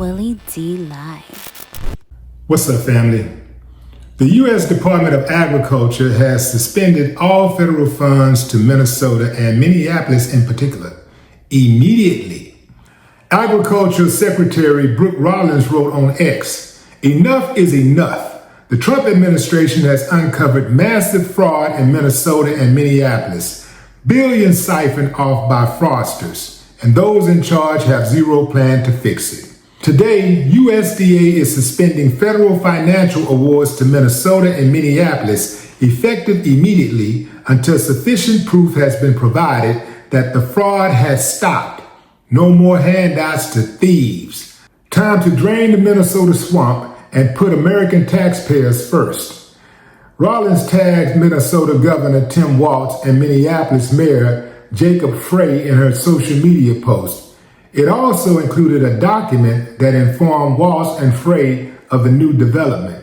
Willie D Live. What's up, family? The U.S. Department of Agriculture has suspended all federal funds to Minnesota and Minneapolis in particular, immediately. Agriculture Secretary Brooke Rollins wrote on X, "Enough is enough. The Trump administration has uncovered massive fraud in Minnesota and Minneapolis, billions siphoned off by fraudsters, and those in charge have zero plan to fix it." Today, USDA is suspending federal financial awards to Minnesota and Minneapolis effective immediately until sufficient proof has been provided that the fraud has stopped. No more handouts to thieves. Time to drain the Minnesota swamp and put American taxpayers first. Rollins tagged Minnesota Governor Tim Walz and Minneapolis Mayor Jacob Frey in her social media post. It also included a document that informed Walz and Frey of the new development.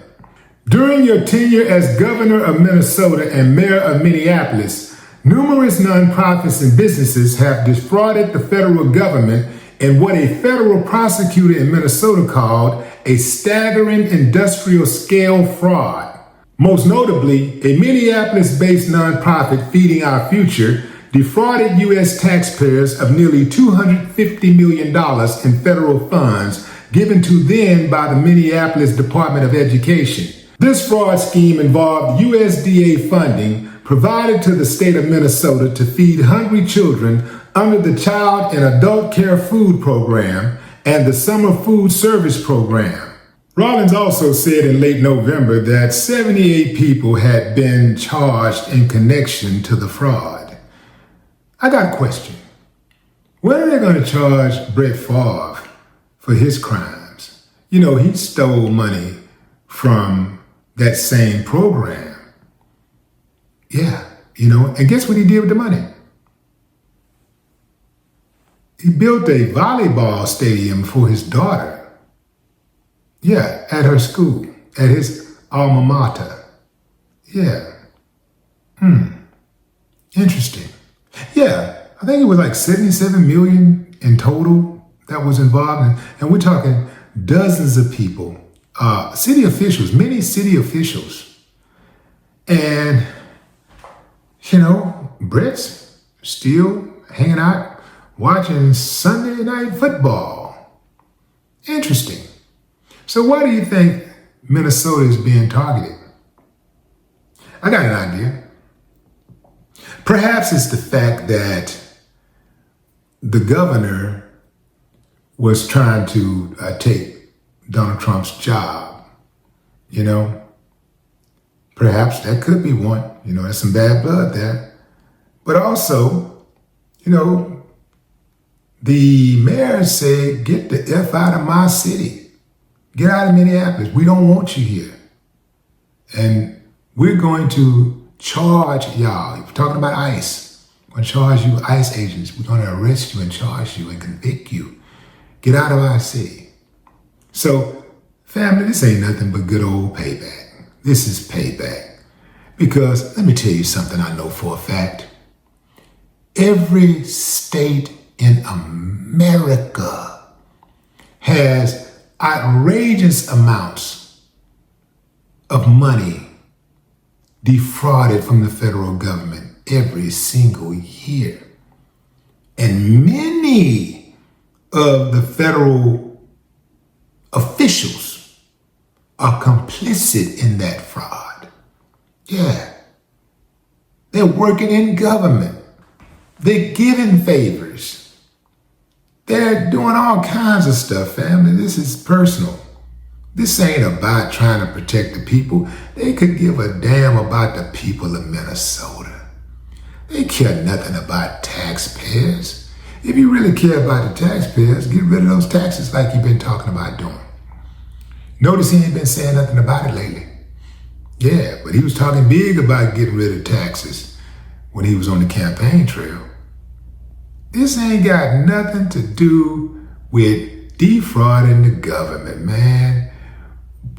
During your tenure as governor of Minnesota and mayor of Minneapolis, numerous nonprofits and businesses have defrauded the federal government in what a federal prosecutor in Minnesota called a staggering industrial scale fraud. Most notably, a Minneapolis-based nonprofit, Feeding Our Future, defrauded U.S. taxpayers of nearly $250 million in federal funds given to them by the Minneapolis Department of Education. This fraud scheme involved USDA funding provided to the state of Minnesota to feed hungry children under the Child and Adult Care Food Program and the Summer Food Service Program. Rollins also said in late November that 78 people had been charged in connection to the fraud. I got a question. When are they going to charge Brett Favre for his crimes? You know, he stole money from that same program. Yeah, and guess what he did with the money? He built a volleyball stadium for his daughter. Yeah, at her school, at his alma mater. Yeah. Interesting. Yeah, I think it was like 77 million in total that was involved. And we're talking dozens of people, city officials, many city officials. And, Brett's still hanging out watching Sunday Night Football. Interesting. So why do you think Minnesota is being targeted? I got an idea. Perhaps it's the fact that the governor was trying to take Donald Trump's job, Perhaps that could be one, there's some bad blood there. But also, the mayor said, get the F out of my city. Get out of Minneapolis. We don't want you here. And we're going to charge y'all. We're talking about ICE. We're going to charge you ICE agents. We're going to arrest you and charge you and convict you. Get out of our city. So, family, this ain't nothing but good old payback. This is payback. Because let me tell you something I know for a fact. Every state in America has outrageous amounts of money defrauded from the federal government every single year. And many of the federal officials are complicit in that fraud. Yeah. They're working in government. They're giving favors. They're doing all kinds of stuff, family. This is personal. This ain't about trying to protect the people. They could give a damn about the people of Minnesota. They care nothing about taxpayers. If you really care about the taxpayers, get rid of those taxes like you've been talking about doing. Notice he ain't been saying nothing about it lately. Yeah, but he was talking big about getting rid of taxes when he was on the campaign trail. This ain't got nothing to do with defrauding the government, man.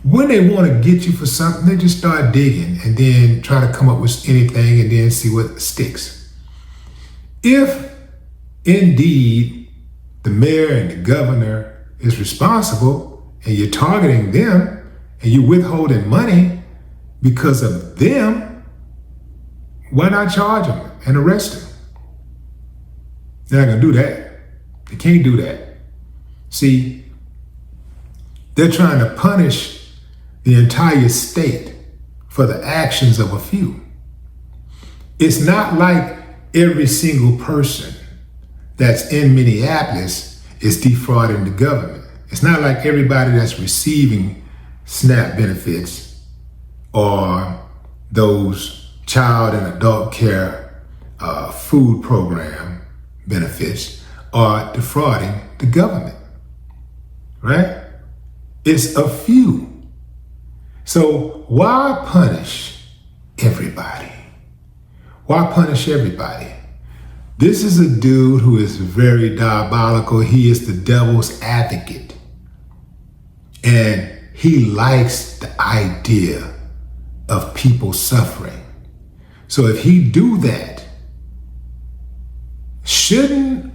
When they want to get you for something, they just start digging and then try to come up with anything and then see what sticks. If indeed the mayor and the governor is responsible and you're targeting them and you're withholding money because of them, why not charge them and arrest them? They're not going to do that. They can't do that. See, they're trying to punish the entire state for the actions of a few. It's not like every single person that's in Minneapolis is defrauding the government. It's not like everybody that's receiving SNAP benefits or those child and adult care food program benefits are defrauding the government, right? It's a few. So why punish everybody? Why punish everybody? This is a dude who is very diabolical. He is the devil's advocate. And he likes the idea of people suffering. So if he do that, shouldn't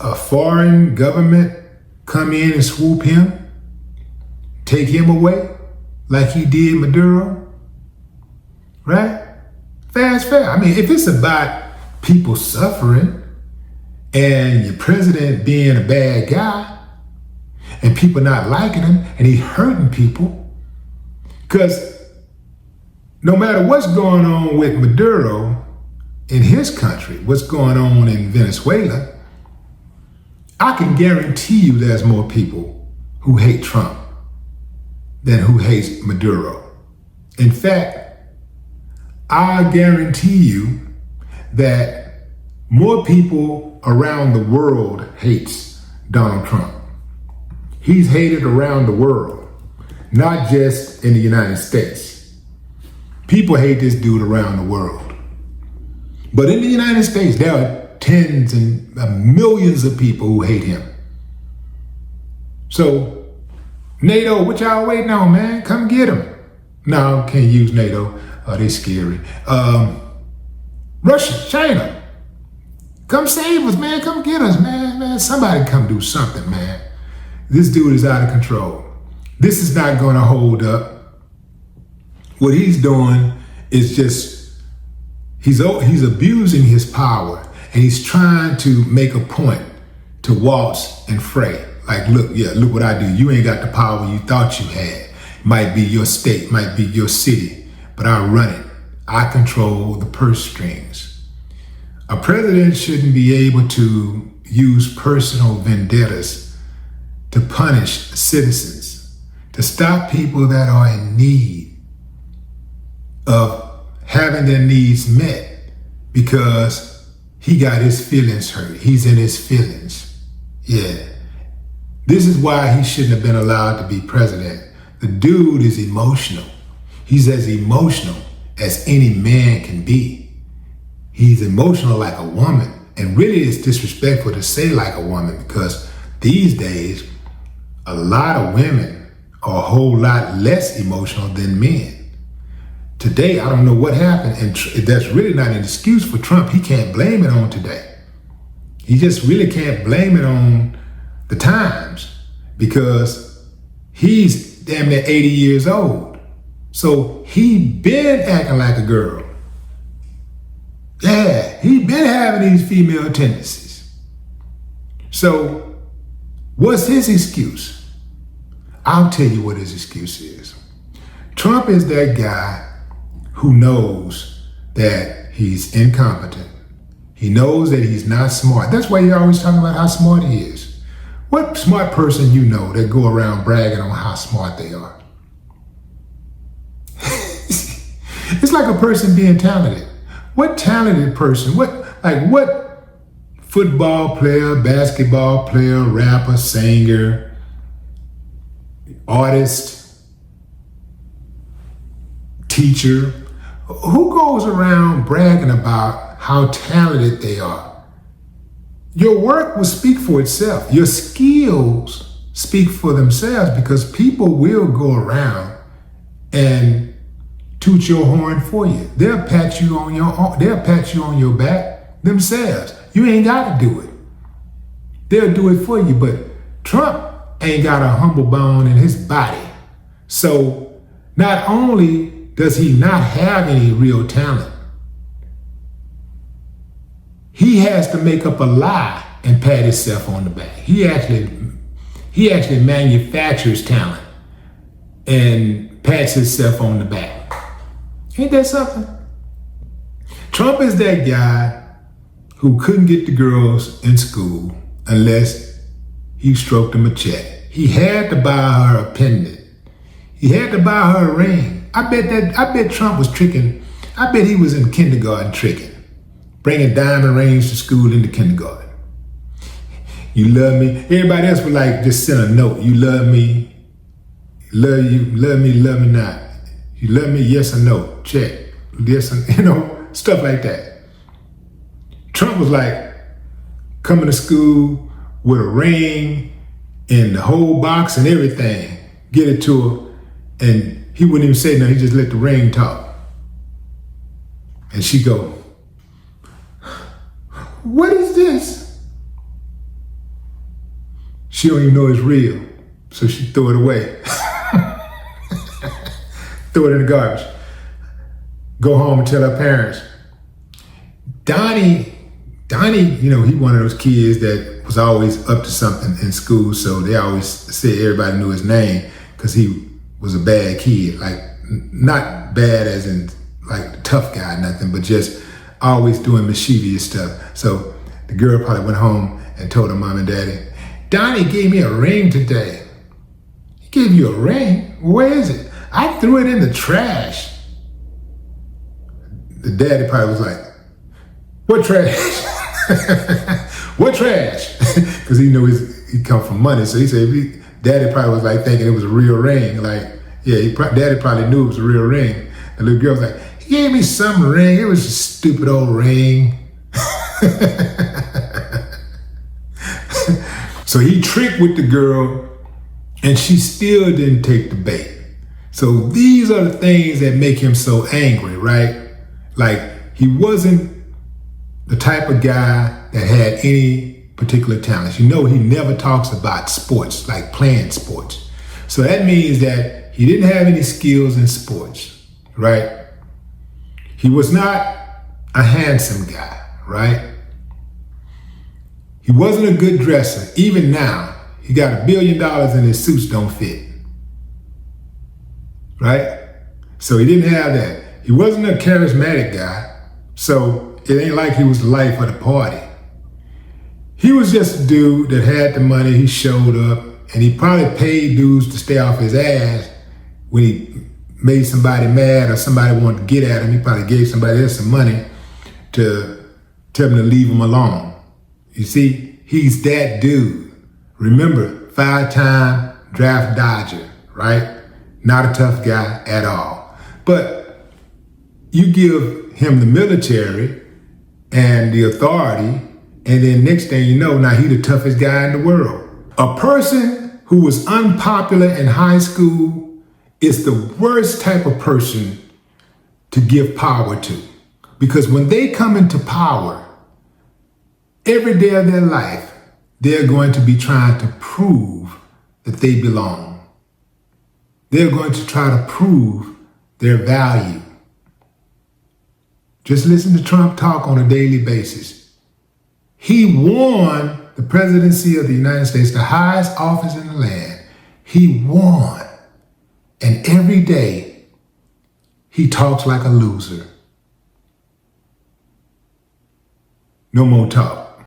a foreign government come in and swoop him, take him away like he did Maduro? Right? Fair is fair. I mean, if it's about people suffering and your president being a bad guy and people not liking him and he's hurting people, because no matter what's going on with Maduro in his country, what's going on in Venezuela, I can guarantee you there's more people who hate Trump than who hates Maduro. In fact, I guarantee you that more people around the world hates Donald Trump. He's hated around the world, not just in the United States. People hate this dude around the world. But in the United States, there are tens and millions of people who hate him. So, NATO, what y'all waiting on, man? Come get him. No, can't use NATO. Oh, they scary. Russia, China, come save us, man. Come get us, man. Somebody come do something, man. This dude is out of control. This is not going to hold up. What he's doing is just, he's abusing his power, and he's trying to make a point to waltz and fray. Like, look what I do. You ain't got the power you thought you had. Might be your state, might be your city, but I run it. I control the purse strings. A president shouldn't be able to use personal vendettas to punish citizens, to stop people that are in need of having their needs met because he got his feelings hurt. He's in his feelings. Yeah. This is why he shouldn't have been allowed to be president. The dude is emotional. He's as emotional as any man can be. He's emotional like a woman. And really it's disrespectful to say like a woman, because these days, a lot of women are a whole lot less emotional than men. Today, I don't know what happened, and that's really not an excuse for Trump. He can't blame it on today. He just really can't blame it on the times, because he's damn near 80 years old. So he been acting like a girl. Yeah, he been having these female tendencies. So what's his excuse? I'll tell you what his excuse is. Trump is that guy who knows that he's incompetent. He knows that he's not smart. That's why you're always talking about how smart he is. What smart person you know that go around bragging on how smart they are? It's like a person being talented. What talented person, what football player, basketball player, rapper, singer, artist, teacher, who goes around bragging about how talented they are? Your work will speak for itself. Your skills speak for themselves, because people will go around and toot your horn for you. They'll pat you on your back themselves. You ain't got to do it. They'll do it for you. But Trump ain't got a humble bone in his body. So not only does he not have any real talent, he has to make up a lie and pat himself on the back. He actually manufactures talent and pats himself on the back. Ain't that something? Trump is that guy who couldn't get the girls in school unless he stroked them a check. He had to buy her a pendant. He had to buy her a ring. I bet Trump was tricking. I bet he was in kindergarten tricking, bringing diamond rings to school in the kindergarten. You love me. Everybody else would like just send a note. You love me. Love you. Love me not. You love me, yes or no. Check. Yes, and, stuff like that. Trump was like coming to school with a ring and the whole box and everything. Get it to her. And he wouldn't even say nothing. He just let the ring talk. And she go, "What is this?" She don't even know it's real. So she threw it away. Threw it in the garbage. Go home and tell her parents. Donnie, he one of those kids that was always up to something in school. So they always said everybody knew his name because he was a bad kid. Like, not bad as in like the tough guy, nothing, but just always doing mischievous stuff. So the girl probably went home and told her mom and daddy, "Donnie gave me a ring today." "He gave you a ring? Where is it?" "I threw it in the trash." The daddy probably was like, "What trash?" "What trash?" Because he knew he come from money. So he said, daddy probably was like thinking it was a real ring. Like, yeah, daddy probably knew it was a real ring. The little girl was like, "He gave me some ring. It was a stupid old ring." So he tricked with the girl and she still didn't take the bait. So these are the things that make him so angry, right? Like, he wasn't the type of guy that had any particular talents. He never talks about sports, like playing sports. So that means that he didn't have any skills in sports, right? He was not a handsome guy, right? He wasn't a good dresser. Even now, he got $1 billion and his suits don't fit, right? So he didn't have that. He wasn't a charismatic guy, so it ain't like he was the life of the party. He was just a dude that had the money. He showed up, and he probably paid dudes to stay off his ass when he made somebody mad or somebody wanted to get at him. He probably gave somebody else some money to tell him to leave him alone. You see, he's that dude. Remember, 5-time draft dodger, right? Not a tough guy at all. But you give him the military and the authority, and then next thing you know, now he the toughest guy in the world. A person who was unpopular in high school is the worst type of person to give power to. Because when they come into power, every day of their life, they're going to be trying to prove that they belong. They're going to try to prove their value. Just listen to Trump talk on a daily basis. He won the presidency of the United States, the highest office in the land. He won. And every day, he talks like a loser. No more talk.